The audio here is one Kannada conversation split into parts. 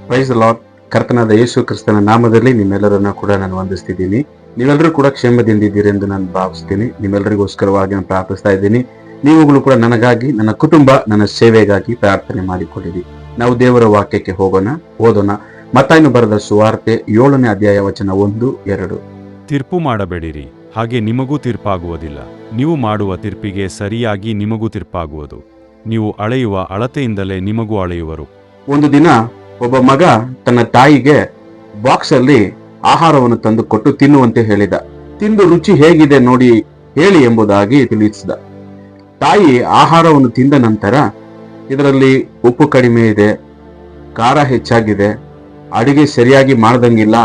Price lord. ಕರ್ತನಾದ ಯೇಸು ಕ್ರಿಸ್ತನ ನಾಮದಲ್ಲಿ ನಿಮ್ಮೆಲ್ಲರನ್ನ ಕೂಡ ನಾನು ವಂದಿಸ್ತಿದ್ದೀನಿ. ನೀವೆಲ್ಲರೂ ಕೂಡ ಕ್ಷೇಮದಿಂದಿದ್ದೀರಿ ಎಂದು ನಾನು ಭಾವಿಸ್ತೀನಿ. ನಿಮ್ಮೆಲ್ಲರಿಗೋಸ್ಕರವಾಗಿ ನಾನು ಪ್ರಾರ್ಥಿಸ್ತಾ ಇದ್ದೀನಿ. ನೀವುಗಳು ಕೂಡ ನನಗಾಗಿ, ನನ್ನ ಕುಟುಂಬ, ನನ್ನ ಸೇವೆಗಾಗಿ ಪ್ರಾರ್ಥನೆ ಮಾಡಿಕೊಳ್ಳಿರಿ. ನಾವು ದೇವರ ವಾಕ್ಯಕ್ಕೆ ಓದೋಣ. ಮತ್ತಾಯನು ಬರೆದ ಸುವಾರ್ತೆ 7ನೇ ಅಧ್ಯಾಯ ವಚನ 1-2. ತೀರ್ಪು ಮಾಡಬೇಡಿರಿ, ಹಾಗೆ ನಿಮಗೂ ತೀರ್ಪಾಗುವುದಿಲ್ಲ. ನೀವು ಮಾಡುವ ತೀರ್ಪಿಗೆ ಸರಿಯಾಗಿ ನಿಮಗೂ ತೀರ್ಪಾಗುವುದು. ನೀವು ಅಳೆಯುವ ಅಳತೆಯಿಂದಲೇ ನಿಮಗೂ ಅಳೆಯುವರು. ಒಂದು ದಿನ ಒಬ್ಬ ಮಗ ತನ್ನ ತಾಯಿಗೆ ಬಾಕ್ಸ್ ಅಲ್ಲಿ ಆಹಾರವನ್ನು ತಂದು ಕೊಟ್ಟು ತಿನ್ನುವಂತೆ ಹೇಳಿದ. ತಿಂದು ರುಚಿ ಹೇಗಿದೆ ನೋಡಿ ಹೇಳಿ ಎಂಬುದಾಗಿ ತಿಳಿಸಿದ. ತಾಯಿ ಆಹಾರವನ್ನು ತಿಂದ ನಂತರ ಇದರಲ್ಲಿ ಉಪ್ಪು ಕಡಿಮೆ ಇದೆ, ಖಾರ ಹೆಚ್ಚಾಗಿದೆ, ಅಡಿಗೆ ಸರಿಯಾಗಿ ಮಾಡದಂಗಿಲ್ಲ,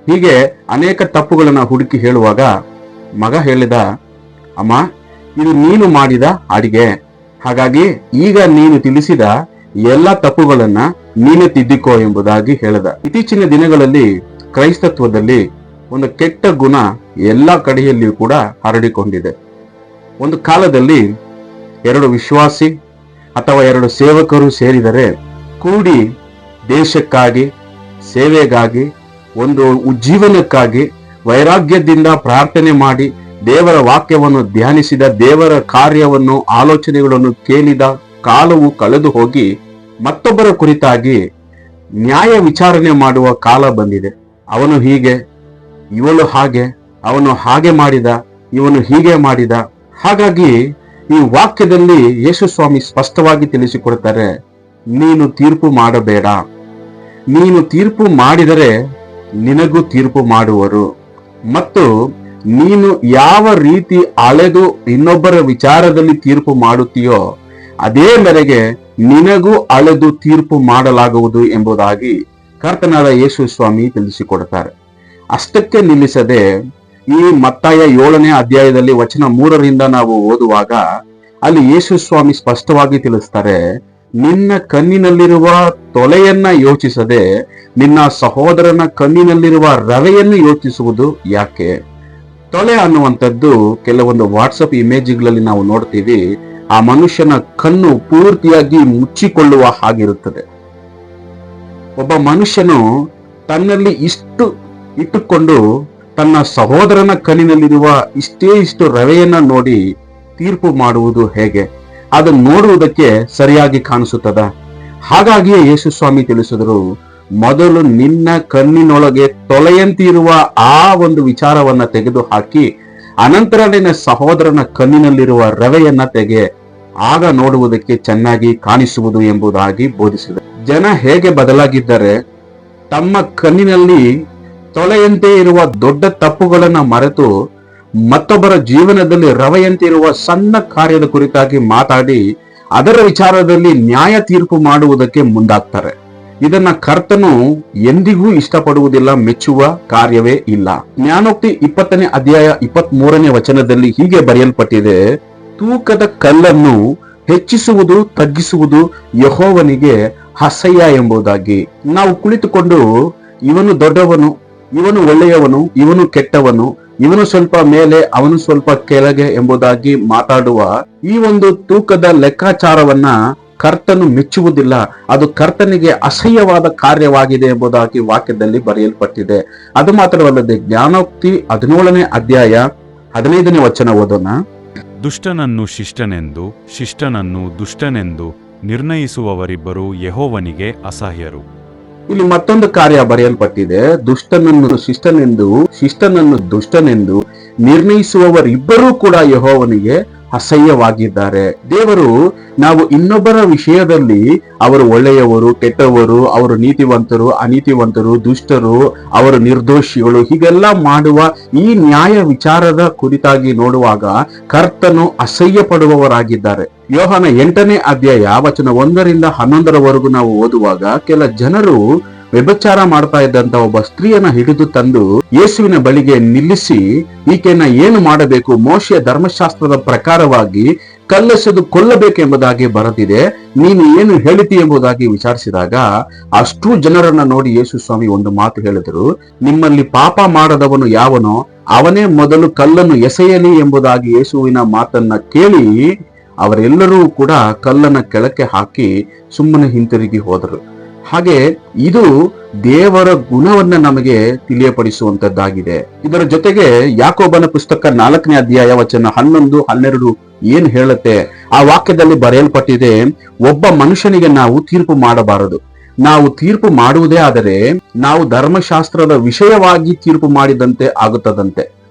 ಹೀಗೆ ಅನೇಕ ತಪ್ಪುಗಳನ್ನ ಹುಡುಕಿ ಹೇಳುವಾಗ ಮಗ ಹೇಳಿದ, ಅಮ್ಮ, ಇದು ನೀನು ಮಾಡಿದ ಅಡಿಗೆ, ಹಾಗಾಗಿ ಈಗ ನೀನು ತಿಳಿಸಿದ ಎಲ್ಲ ತಪ್ಪುಗಳನ್ನ ನೀನೇ ತಿದ್ದಿಕೋ ಎಂಬುದಾಗಿ ಹೇಳಿದ. ಇತ್ತೀಚಿನ ದಿನಗಳಲ್ಲಿ ಕ್ರೈಸ್ತತ್ವದಲ್ಲಿ ಒಂದು ಕೆಟ್ಟ ಗುಣ ಎಲ್ಲ ಕಡೆಯಲ್ಲಿಯೂ ಕೂಡ ಹರಡಿಕೊಂಡಿದೆ. ಒಂದು ಕಾಲದಲ್ಲಿ 2 ವಿಶ್ವಾಸಿ ಅಥವಾ 2 ಸೇವಕರು ಸೇರಿದರೆ ಕೂಡಿ ದೇಶಕ್ಕಾಗಿ, ಸೇವೆಗಾಗಿ, ಒಂದು ಜೀವನಕ್ಕಾಗಿ ವೈರಾಗ್ಯದಿಂದ ಪ್ರಾರ್ಥನೆ ಮಾಡಿ ದೇವರ ವಾಕ್ಯವನ್ನು ಧ್ಯಾನಿಸಿದ, ದೇವರ ಕಾರ್ಯವನ್ನು, ಆಲೋಚನೆಗಳನ್ನು ಕೇಳಿದ ಕಾಲವು ಕಳೆದು ಹೋಗಿ ಮತ್ತೊಬ್ಬರ ಕುರಿತಾಗಿ ನ್ಯಾಯ ವಿಚಾರಣೆ ಮಾಡುವ ಕಾಲ ಬಂದಿದೆ. ಅವನು ಹೀಗೆ, ಇವಳು ಹಾಗೆ, ಅವನು ಹಾಗೆ ಮಾಡಿದ, ಇವನು ಹೀಗೆ ಮಾಡಿದ. ಹಾಗಾಗಿ ಈ ವಾಕ್ಯದಲ್ಲಿ ಯೇಸು ಸ್ವಾಮಿ ಸ್ಪಷ್ಟವಾಗಿ ತಿಳಿಸಿಕೊಡ್ತಾರೆ, ನೀನು ತೀರ್ಪು ಮಾಡಬೇಡ. ನೀನು ತೀರ್ಪು ಮಾಡಿದರೆ ನಿನಗೂ ತೀರ್ಪು ಮಾಡುವರು. ಮತ್ತು ನೀನು ಯಾವ ರೀತಿ ಅಳೆದು ಇನ್ನೊಬ್ಬರ ವಿಚಾರದಲ್ಲಿ ತೀರ್ಪು ಮಾಡುತ್ತೀಯೋ ಅದೇ ಮೇರೆಗೆ ನಿನಗೂ ಅಳೆದು ತೀರ್ಪು ಮಾಡಲಾಗುವುದು ಎಂಬುದಾಗಿ ಕರ್ತನಾದ ಯೇಸು ಸ್ವಾಮಿ ತಿಳಿಸಿಕೊಡ್ತಾರೆ. ಅಷ್ಟಕ್ಕೆ ನಿಲ್ಲಿಸದೆ ಈ ಮತ್ತಾಯ 7ನೇ ಅಧ್ಯಾಯದಲ್ಲಿ ವಚನ 3ರಿಂದ ನಾವು ಓದುವಾಗ ಅಲ್ಲಿ ಯೇಸು ಸ್ವಾಮಿ ಸ್ಪಷ್ಟವಾಗಿ ತಿಳಿಸ್ತಾರೆ, ನಿನ್ನ ಕಣ್ಣಿನಲ್ಲಿರುವ ತೊಲೆಯನ್ನ ಯೋಚಿಸದೆ ನಿನ್ನ ಸಹೋದರನ ಕಣ್ಣಿನಲ್ಲಿರುವ ರವೆಯನ್ನು ಯೋಚಿಸುವುದು ಯಾಕೆ? ತೊಲೆ ಅನ್ನುವಂಥದ್ದು ಕೆಲವೊಂದು ವಾಟ್ಸಪ್ ಇಮೇಜ್ಗಳಲ್ಲಿ ನಾವು ನೋಡ್ತೀವಿ. ಆ ಮನುಷ್ಯನ ಕಣ್ಣು ಪೂರ್ತಿಯಾಗಿ ಮುಚ್ಚಿಕೊಳ್ಳುವ ಹಾಗಿರುತ್ತದೆ. ಒಬ್ಬ ಮನುಷ್ಯನು ತನ್ನಲ್ಲಿ ಇಷ್ಟು ಇಟ್ಟುಕೊಂಡು ತನ್ನ ಸಹೋದರನ ಕಣ್ಣಿನಲ್ಲಿರುವ ಇಷ್ಟು ರವೆಯನ್ನ ನೋಡಿ ತೀರ್ಪು ಮಾಡುವುದು ಹೇಗೆ? ಅದನ್ನು ನೋಡುವುದಕ್ಕೆ ಸರಿಯಾಗಿ ಕಾಣಿಸುತ್ತದ? ಹಾಗಾಗಿಯೇ ಯೇಸು ಸ್ವಾಮಿ ತಿಳಿಸಿದರು, ಮೊದಲು ನಿನ್ನ ಕಣ್ಣಿನೊಳಗೆ ತೊಲೆಯಂತಿರುವ ಆ ಒಂದು ವಿಚಾರವನ್ನ ತೆಗೆದು ಹಾಕಿ ಅನಂತರ ನಿನ್ನ ಸಹೋದರನ ಕಣ್ಣಿನಲ್ಲಿರುವ ರವೆಯನ್ನ ತೆಗೆ, ಆಗ ನೋಡುವುದಕ್ಕೆ ಚೆನ್ನಾಗಿ ಕಾಣಿಸುವುದು ಎಂಬುದಾಗಿ ಬೋಧಿಸಿದೆ. ಜನ ಹೇಗೆ ಬದಲಾಗಿದ್ದಾರೆ? ತಮ್ಮ ಕಣ್ಣಿನಲ್ಲಿ ತೊಲೆಯಂತೆ ಇರುವ ದೊಡ್ಡ ತಪ್ಪುಗಳನ್ನ ಮರೆತು ಮತ್ತೊಬ್ಬರ ಜೀವನದಲ್ಲಿ ರವೆಯಂತೆ ಇರುವ ಸಣ್ಣ ಕಾರ್ಯದ ಕುರಿತಾಗಿ ಮಾತಾಡಿ ಅದರ ವಿಚಾರದಲ್ಲಿ ನ್ಯಾಯ ತೀರ್ಪು ಮಾಡುವುದಕ್ಕೆ ಮುಂದಾಗ್ತಾರೆ. ಇದನ್ನ ಕರ್ತನು ಎಂದಿಗೂ ಇಷ್ಟಪಡುವುದಿಲ್ಲ, ಮೆಚ್ಚುವ ಕಾರ್ಯವೇ ಇಲ್ಲ. ಜ್ಞಾನೋಕ್ತಿ 20ನೇ ಅಧ್ಯಾಯ 23ನೇ ವಚನದಲ್ಲಿ ಹೀಗೆ ಬರೆಯಲ್ಪಟ್ಟಿದೆ, ತೂಕದ ಕಲ್ಲನ್ನು ಹೆಚ್ಚಿಸುವುದು ತಗ್ಗಿಸುವುದು ಯೆಹೋವನಿಗೆ ಅಸಹ್ಯ ಎಂಬುದಾಗಿ. ನಾವು ಕುಳಿತುಕೊಂಡು ಇವನು ದೊಡ್ಡವನು, ಇವನು ಒಳ್ಳೆಯವನು, ಇವನು ಕೆಟ್ಟವನು, ಇವನು ಸ್ವಲ್ಪ ಮೇಲೆ, ಅವನು ಸ್ವಲ್ಪ ಕೆಳಗೆ ಎಂಬುದಾಗಿ ಮಾತಾಡುವ ಈ ಒಂದು ತೂಕದ ಲೆಕ್ಕಾಚಾರವನ್ನ ಕರ್ತನು ಮೆಚ್ಚುವುದಿಲ್ಲ. ಅದು ಕರ್ತನಿಗೆ ಅಸಹ್ಯವಾದ ಕಾರ್ಯವಾಗಿದೆ ಎಂಬುದಾಗಿ ವಾಕ್ಯದಲ್ಲಿ ಬರೆಯಲ್ಪಟ್ಟಿದೆ. ಅದು ಮಾತ್ರವಲ್ಲದೆ ಜ್ಞಾನೋಕ್ತಿ 17ನೇ ಅಧ್ಯಾಯ 15ನೇ ವಚನ ಓದೋಣ. ದುಷ್ಟನನ್ನು ಶಿಷ್ಟನೆಂದು, ಶಿಷ್ಟನನ್ನು ದುಷ್ಟನೆಂದು ನಿರ್ಣಯಿಸುವವರಿಬ್ಬರು ಯೆಹೋವನಿಗೆ ಅಸಹ್ಯರು. ಇಲ್ಲಿ ಮತ್ತೊಂದು ಕಾರ್ಯ ಬರೆಯಲ್ಪಟ್ಟಿದೆ, ದುಷ್ಟನನ್ನು ಶಿಷ್ಟನೆಂದು, ಶಿಷ್ಟನನ್ನು ದುಷ್ಟನೆಂದು ನಿರ್ಣಯಿಸುವವರಿಬ್ಬರೂ ಕೂಡ ಯೆಹೋವನಿಗೆ ಅಸಹ್ಯವಾಗಿದ್ದಾರೆ. ದೇವರು ನಾವು ಇನ್ನೊಬ್ಬರ ವಿಷಯದಲ್ಲಿ ಅವರು ಒಳ್ಳೆಯವರು, ಕೆಟ್ಟವರು, ಅವರು ನೀತಿವಂತರು, ಅನೀತಿವಂತರು, ದುಷ್ಟರು, ಅವರು ನಿರ್ದೋಷಿಗಳು, ಹೀಗೆಲ್ಲ ಮಾಡುವ ಈ ನ್ಯಾಯ ವಿಚಾರದ ಕುರಿತಾಗಿ ನೋಡುವಾಗ ಕರ್ತನು ಅಸಹ್ಯ ಪಡುವವರಾಗಿದ್ದಾರೆ. ಯೋಹಾನ 8ನೇ ಅಧ್ಯಾಯ ವಚನ 1ರಿಂದ 11ರವರೆಗೂ ನಾವು ಓದುವಾಗ ಕೆಲ ಜನರು ವ್ಯಭಿಚಾರ ಮಾಡ್ತಾ ಇದ್ದಂತ ಒಬ್ಬ ಸ್ತ್ರೀಯನ್ನ ಹಿಡಿದು ತಂದು ಯೇಸುವಿನ ಬಳಿಗೆ ನಿಲ್ಲಿಸಿ, ಈಕೆಯನ್ನ ಏನು ಮಾಡಬೇಕು? ಮೋಶೆಯ ಧರ್ಮಶಾಸ್ತ್ರದ ಪ್ರಕಾರವಾಗಿ ಕಲ್ಲೆಸೆದು ಕೊಲ್ಲಬೇಕೆಂಬುದಾಗಿ ಬರೆದಿದೆ, ನೀನು ಏನು ಹೇಳಿತಿ ಎಂಬುದಾಗಿ ವಿಚಾರಿಸಿದಾಗ ಅಷ್ಟು ಜನರನ್ನ ನೋಡಿ ಯೇಸು ಸ್ವಾಮಿ ಒಂದು ಮಾತು ಹೇಳಿದರು, ನಿಮ್ಮಲ್ಲಿ ಪಾಪ ಮಾಡದವನು ಯಾವನೋ ಅವನೇ ಮೊದಲು ಕಲ್ಲನ್ನು ಎಸೆಯಲಿ ಎಂಬುದಾಗಿ ಯೇಸುವಿನ ಮಾತನ್ನ ಕೇಳಿ ಅವರೆಲ್ಲರೂ ಕೂಡ ಕಲ್ಲನ್ನ ಕೆಳಕ್ಕೆ ಹಾಕಿ ಸುಮ್ಮನೆ ಹಿಂತಿರುಗಿ ಹೋದರು. ಹಾಗೆ ಇದು ದೇವರ ಗುಣವನ್ನ ನಮಗೆ ತಿಳಿಯಪಡಿಸುವಂತದ್ದಾಗಿದೆ. ಇದರ ಜೊತೆಗೆ ಯಾಕೋಬನ ಪುಸ್ತಕ 4ನೇ ಅಧ್ಯಾಯ ವಚನ 11, 12 ಏನ್ ಹೇಳುತ್ತೆ, ಆ ವಾಕ್ಯದಲ್ಲಿ ಬರೆಯಲ್ಪಟ್ಟಿದೆ, ಒಬ್ಬ ಮನುಷ್ಯನಿಗೆ ನಾವು ತೀರ್ಪು ಮಾಡಬಾರದು. ನಾವು ತೀರ್ಪು ಮಾಡುವುದೇ ಆದರೆ ನಾವು ಧರ್ಮಶಾಸ್ತ್ರದ ವಿಷಯವಾಗಿ ತೀರ್ಪು ಮಾಡಿದಂತೆ ಆಗುತ್ತದಂತೆ.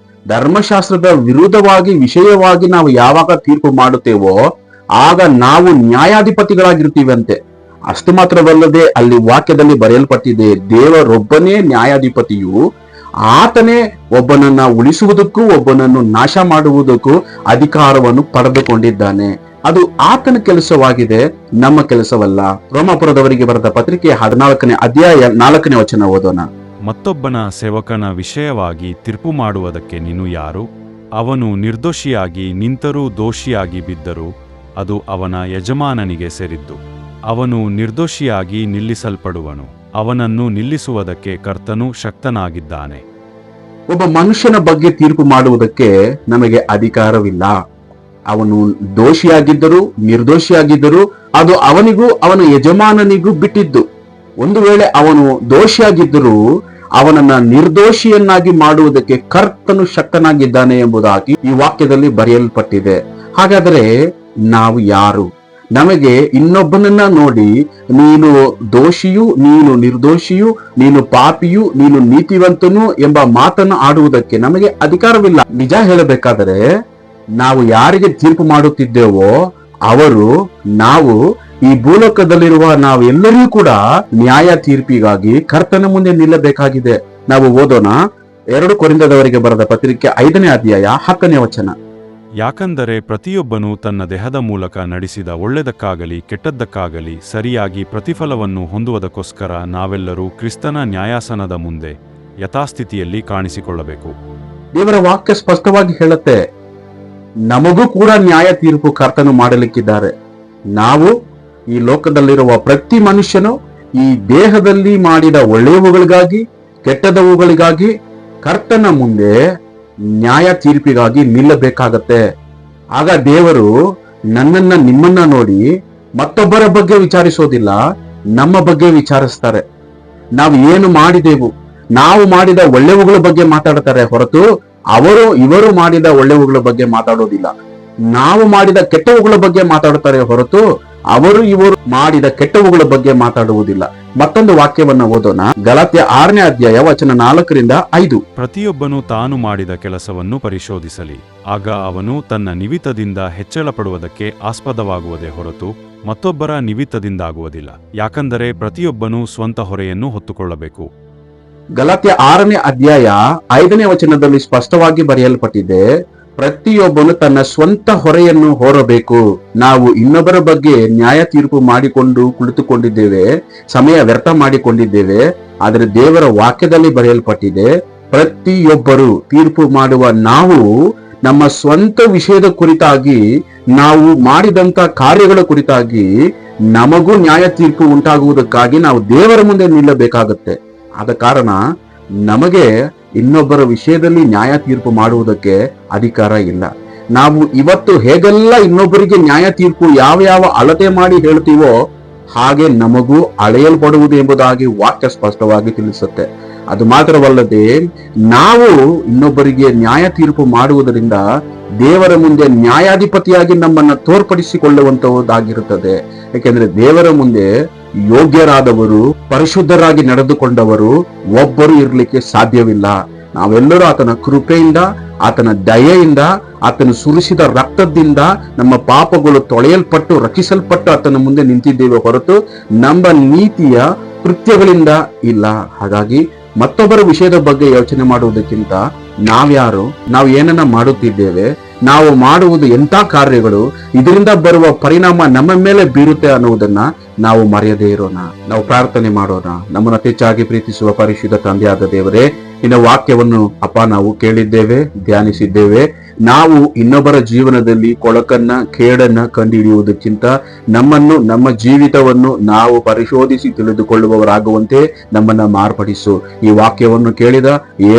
ಧರ್ಮಶಾಸ್ತ್ರದ ವಿರುದ್ಧವಾಗಿ ವಿಷಯವಾಗಿ ನಾವು ಯಾವಾಗ ತೀರ್ಪು ಮಾಡುತ್ತೇವೋ ಆಗ ನಾವು ನ್ಯಾಯಾಧಿಪತಿಗಳಾಗಿರ್ತೀವಂತೆ. ಅಷ್ಟು ಮಾತ್ರವಲ್ಲದೆ ಅಲ್ಲಿ ವಾಕ್ಯದಲ್ಲಿ ಬರೆಯಲ್ಪಟ್ಟಿದೆ, ದೇವರೊಬ್ಬನೇ ನ್ಯಾಯಾಧಿಪತಿಯು, ಆತನೇ ಒಬ್ಬನನ್ನ ಉಳಿಸುವುದಕ್ಕೂ ಒಬ್ಬನನ್ನು ನಾಶ ಮಾಡುವುದಕ್ಕೂ ಅಧಿಕಾರವನ್ನು ಪಡೆದುಕೊಂಡಿದ್ದಾನೆ. ಅದು ಆತನ ಕೆಲಸವಾಗಿದೆ, ನಮ್ಮ ಕೆಲಸವಲ್ಲ. ರೋಮಾಪುರದವರಿಗೆ ಬರೆದ ಪತ್ರಿಕೆ 14ನೇ ಅಧ್ಯಾಯ 4ನೇ ವಚನ ಓದೋಣ. ಮತ್ತೊಬ್ಬನ ಸೇವಕನ ವಿಷಯವಾಗಿ ತೀರ್ಪು ಮಾಡುವುದಕ್ಕೆ ನೀನು ಯಾರು? ಅವನು ನಿರ್ದೋಷಿಯಾಗಿ ನಿಂತರೂ ದೋಷಿಯಾಗಿ ಬಿದ್ದರೂ ಅದು ಅವನ ಯಜಮಾನನಿಗೆ ಸೇರಿದ್ದು. ಅವನು ನಿರ್ದೋಷಿಯಾಗಿ ನಿಲ್ಲಿಸಲ್ಪಡುವನು. ಅವನನ್ನು ನಿಲ್ಲಿಸುವುದಕ್ಕೆ ಕರ್ತನು ಶಕ್ತನಾಗಿದ್ದಾನೆ. ಒಬ್ಬ ಮನುಷ್ಯನ ಬಗ್ಗೆ ತೀರ್ಪು ಮಾಡುವುದಕ್ಕೆ ನಮಗೆ ಅಧಿಕಾರವಿಲ್ಲ. ಅವನು ದೋಷಿಯಾಗಿದ್ದರೂ ನಿರ್ದೋಷಿಯಾಗಿದ್ದರೂ ಅದು ಅವನಿಗೂ ಅವನ ಯಜಮಾನನಿಗೂ ಬಿಟ್ಟಿದ್ದು. ಒಂದು ವೇಳೆ ಅವನು ದೋಷಿಯಾಗಿದ್ದರೂ ಅವನನ್ನ ನಿರ್ದೋಷಿಯನ್ನಾಗಿ ಮಾಡುವುದಕ್ಕೆ ಕರ್ತನು ಶಕ್ತನಾಗಿದ್ದಾನೆ ಎಂಬುದಾಗಿ ಈ ವಾಕ್ಯದಲ್ಲಿ ಬರೆಯಲ್ಪಟ್ಟಿದೆ. ಹಾಗಾದರೆ ನಾವು ಯಾರು? ನಮಗೆ ಇನ್ನೊಬ್ಬನನ್ನ ನೋಡಿ ನೀನು ದೋಷಿಯು, ನೀನು ನಿರ್ದೋಷಿಯು, ನೀನು ಪಾಪಿಯು, ನೀನು ನೀತಿವಂತನು ಎಂಬ ಮಾತನ್ನು ಆಡುವುದಕ್ಕೆ ನಮಗೆ ಅಧಿಕಾರವಿಲ್ಲ. ನಿಜ ಹೇಳಬೇಕಾದರೆ ನಾವು ಯಾರಿಗೆ ತೀರ್ಪು ಮಾಡುತ್ತಿದ್ದೇವೋ ಅವರು, ನಾವು ಈ ಭೂಲೋಕದಲ್ಲಿರುವ ನಾವೆಲ್ಲರೂ ಕೂಡ ನ್ಯಾಯ ತೀರ್ಪಿಗಾಗಿ ಕರ್ತನ ಮುಂದೆ ನಿಲ್ಲಬೇಕಾಗಿದೆ. ನಾವು ಓದೋಣ 2 ಕೊರಿಂಥದವರಿಗೆ ಬರೆದ ಪತ್ರಿಕೆ 5ನೇ ಅಧ್ಯಾಯ 10ನೇ ವಚನ. ಯಾಕಂದರೆ ಪ್ರತಿಯೊಬ್ಬನು ತನ್ನ ದೇಹದ ಮೂಲಕ ನಡೆಸಿದ ಒಳ್ಳೆಯದಕ್ಕಾಗಲಿ ಕೆಟ್ಟದ್ದಕ್ಕಾಗಲಿ ಸರಿಯಾಗಿ ಪ್ರತಿಫಲವನ್ನು ಹೊಂದುವುದಕ್ಕೋಸ್ಕರ ನಾವೆಲ್ಲರೂ ಕ್ರಿಸ್ತನ ನ್ಯಾಯಾಸನದ ಮುಂದೆ ಯಥಾಸ್ಥಿತಿಯಲ್ಲಿ ಕಾಣಿಸಿಕೊಳ್ಳಬೇಕು. ದೇವರ ವಾಕ್ಯ ಸ್ಪಷ್ಟವಾಗಿ ಹೇಳುತ್ತೆ, ನಮಗೂ ಕೂಡ ನ್ಯಾಯ ತೀರ್ಪು ಕರ್ತನು ಮಾಡಲಿಕ್ಕಿದ್ದಾರೆ. ನಾವು ಈ ಲೋಕದಲ್ಲಿರುವ ಪ್ರತಿ ಮನುಷ್ಯನು ಈ ದೇಹದಲ್ಲಿ ಮಾಡಿದ ಒಳ್ಳೆಯವುಗಳಿಗಾಗಿ ಕೆಟ್ಟದವುಗಳಿಗಾಗಿ ಕರ್ತನ ಮುಂದೆ ನ್ಯಾಯ ತೀರ್ಪಿಗಾಗಿ ನಿಲ್ಲಬೇಕಾಗತ್ತೆ. ಆಗ ದೇವರು ನನ್ನನ್ನ ನಿಮ್ಮನ್ನ ನೋಡಿ ಮತ್ತೊಬ್ಬರ ಬಗ್ಗೆ ವಿಚಾರಿಸೋದಿಲ್ಲ, ನಮ್ಮ ಬಗ್ಗೆ ವಿಚಾರಿಸ್ತಾರೆ. ನಾವು ಏನು ಮಾಡಿದೆವು, ನಾವು ಮಾಡಿದ ಒಳ್ಳೆವುಗಳ ಬಗ್ಗೆ ಮಾತಾಡ್ತಾರೆ ಹೊರತು ಇವರು ಮಾಡಿದ ಒಳ್ಳೆವುಗಳ ಬಗ್ಗೆ ಮಾತಾಡೋದಿಲ್ಲ. ನಾವು ಮಾಡಿದ ಕೆಟ್ಟವುಗಳ ಬಗ್ಗೆ ಮಾತಾಡುತ್ತಾರೆ ಹೊರತು ಇವರು ಮಾಡಿದ ಕೆಟ್ಟವುಗಳ ಬಗ್ಗೆ ಮಾತಾಡುವುದಿಲ್ಲ. ಮತ್ತೊಂದು ವಾಕ್ಯವನ್ನ ಓದೋಣ. ಗಲಾತ್ಯ 6ನೇ ಅಧ್ಯಾಯ ವಚನ 4ರಿಂದ 5. ಪ್ರತಿಯೊಬ್ಬನು ತಾನು ಮಾಡಿದ ಕೆಲಸವನ್ನು ಪರಿಶೋಧಿಸಲಿ, ಆಗ ಅವನು ತನ್ನ ನಿಮಿತ್ತದಿಂದ ಹೆಚ್ಚಳ ಪಡುವುದಕ್ಕೆ ಆಸ್ಪದವಾಗುವುದೇ ಹೊರತು ಮತ್ತೊಬ್ಬರ ನಿಮಿತ್ತದಿಂದಾಗುವುದಿಲ್ಲ. ಯಾಕಂದರೆ ಪ್ರತಿಯೊಬ್ಬನು ಸ್ವಂತ ಹೊರೆಯನ್ನು ಹೊತ್ತುಕೊಳ್ಳಬೇಕು. ಗಲಾತ್ಯ 6ನೇ ಅಧ್ಯಾಯ 5ನೇ ವಚನದಲ್ಲಿ ಸ್ಪಷ್ಟವಾಗಿ ಬರೆಯಲ್ಪಟ್ಟಿದೆ, ಪ್ರತಿಯೊಬ್ಬನು ತನ್ನ ಸ್ವಂತ ಹೊರೆಯನ್ನು ಹೊರಬೇಕು. ನಾವು ಇನ್ನೊಬ್ಬರ ಬಗ್ಗೆ ನ್ಯಾಯ ತೀರ್ಪು ಮಾಡಿಕೊಂಡು ಕುಳಿತುಕೊಂಡಿದ್ದೇವೆ, ಸಮಯ ವ್ಯರ್ಥ ಮಾಡಿಕೊಂಡಿದ್ದೇವೆ. ಆದರೆ ದೇವರ ವಾಕ್ಯದಲ್ಲಿ ಬರೆಯಲ್ಪಟ್ಟಿದೆ, ಪ್ರತಿಯೊಬ್ಬರು ತೀರ್ಪು ಮಾಡುವ ನಾವು ನಮ್ಮ ಸ್ವಂತ ವಿಷಯದ ಕುರಿತಾಗಿ, ನಾವು ಮಾಡಿದಂತ ಕಾರ್ಯಗಳ ಕುರಿತಾಗಿ ನಮಗೂ ನ್ಯಾಯ ತೀರ್ಪು ಉಂಟಾಗುವುದಕ್ಕಾಗಿ ನಾವು ದೇವರ ಮುಂದೆ ನಿಲ್ಲಬೇಕಾಗತ್ತೆ. ಆದ ಕಾರಣ ನಮಗೆ ಇನ್ನೊಬ್ಬರ ವಿಷಯದಲ್ಲಿ ನ್ಯಾಯ ತೀರ್ಪು ಮಾಡುವುದಕ್ಕೆ ಅಧಿಕಾರ ಇಲ್ಲ. ನಾವು ಇವತ್ತು ಹೇಗೆಲ್ಲ ಇನ್ನೊಬ್ಬರಿಗೆ ನ್ಯಾಯ ತೀರ್ಪು ಯಾವ ಅಳತೆ ಮಾಡಿ ಹೇಳ್ತೀವೋ ಹಾಗೆ ನಮಗೂ ಅಳೆಯಲ್ಪಡುವುದು ಎಂಬುದಾಗಿ ವಾಕ್ಯ ಸ್ಪಷ್ಟವಾಗಿ ತಿಳಿಸುತ್ತೆ. ಅದು ಮಾತ್ರವಲ್ಲದೆ ನಾವು ಇನ್ನೊಬ್ಬರಿಗೆ ನ್ಯಾಯ ತೀರ್ಪು ಮಾಡುವುದರಿಂದ ದೇವರ ಮುಂದೆ ನ್ಯಾಯಾಧಿಪತಿಯಾಗಿ ನಮ್ಮನ್ನ ತೋರ್ಪಡಿಸಿಕೊಳ್ಳುವಂತಹುದಾಗಿರುತ್ತದೆ. ಯಾಕೆಂದ್ರೆ ದೇವರ ಮುಂದೆ ಯೋಗ್ಯರಾದವರು, ಪರಿಶುದ್ಧರಾಗಿ ನಡೆದುಕೊಂಡವರು ಒಬ್ಬರು ಇರಲಿಕ್ಕೆ ಸಾಧ್ಯವಿಲ್ಲ. ನಾವೆಲ್ಲರೂ ಆತನ ಕೃಪೆಯಿಂದ, ಆತನ ದಯೆಯಿಂದ, ಆತನು ಸುರಿಸಿದ ರಕ್ತದಿಂದ ನಮ್ಮ ಪಾಪಗಳು ತೊಳೆಯಲ್ಪಟ್ಟು ರಕ್ಷಿಸಲ್ಪಟ್ಟು ಆತನ ಮುಂದೆ ನಿಂತಿದ್ದೇವೆ ಹೊರತು ನಮ್ಮ ನೀತಿಯ ಕೃತ್ಯಗಳಿಂದ ಇಲ್ಲ. ಹಾಗಾಗಿ ಮತ್ತೊಬ್ಬರ ವಿಷಯದ ಬಗ್ಗೆ ಯೋಚನೆ ಮಾಡುವುದಕ್ಕಿಂತ ನಾವ್ಯಾರು, ನಾವು ಏನನ್ನ ಮಾಡುತ್ತಿದ್ದೇವೆ, ನಾವು ಮಾಡುವುದು ಎಂಥ ಕಾರ್ಯಗಳು, ಇದರಿಂದ ಬರುವ ಪರಿಣಾಮ ನಮ್ಮ ಮೇಲೆ ಬೀರುತ್ತೆ ಅನ್ನುವುದನ್ನ ನಾವು ಮರೆಯದೇ ಇರೋಣ. ನಾವು ಪ್ರಾರ್ಥನೆ ಮಾಡೋಣ. ನಮ್ಮನ್ನು ಹೆಚ್ಚಾಗಿ ಪ್ರೀತಿಸುವ ಪರಿಶುದ್ಧ ತಂದೆಯಾದ ದೇವರೇ, ನಿನ್ನ ವಾಕ್ಯವನ್ನು ಅಪ್ಪ ನಾವು ಕೇಳಿದ್ದೇವೆ, ಧ್ಯಾನಿಸಿದ್ದೇವೆ. ನಾವು ಇನ್ನೊಬ್ಬರ ಜೀವನದಲ್ಲಿ ಕೊಳಕನ್ನ, ಕೇಡನ್ನ ಕಂಡುಹಿಡಿಯುವುದಕ್ಕಿಂತ ನಮ್ಮನ್ನು, ನಮ್ಮ ಜೀವಿತವನ್ನು ನಾವು ಪರಿಶೋಧಿಸಿ ತಿಳಿದುಕೊಳ್ಳುವವರಾಗುವಂತೆ ನಮ್ಮನ್ನ ಮಾರ್ಪಡಿಸು. ಈ ವಾಕ್ಯವನ್ನು ಕೇಳಿದ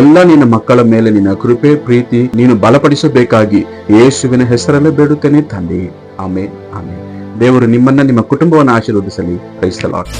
ಎಲ್ಲ ನಿನ್ನ ಮಕ್ಕಳ ಮೇಲೆ ನಿನ್ನ ಕೃಪೆ, ಪ್ರೀತಿ ನೀನು ಬಲಪಡಿಸಬೇಕಾಗಿ ಯೇಸುವಿನ ಹೆಸರಲ್ಲೇ ಬೇಡುತ್ತೇನೆ ತಂದೆ. ಆಮೇನ್, ಆಮೇನ್. ದೇವರು ನಿಮ್ಮನ್ನ, ನಿಮ್ಮ ಕುಟುಂಬವನ್ನು ಆಶೀರ್ವದಿಸಲಿ. Praise the lord.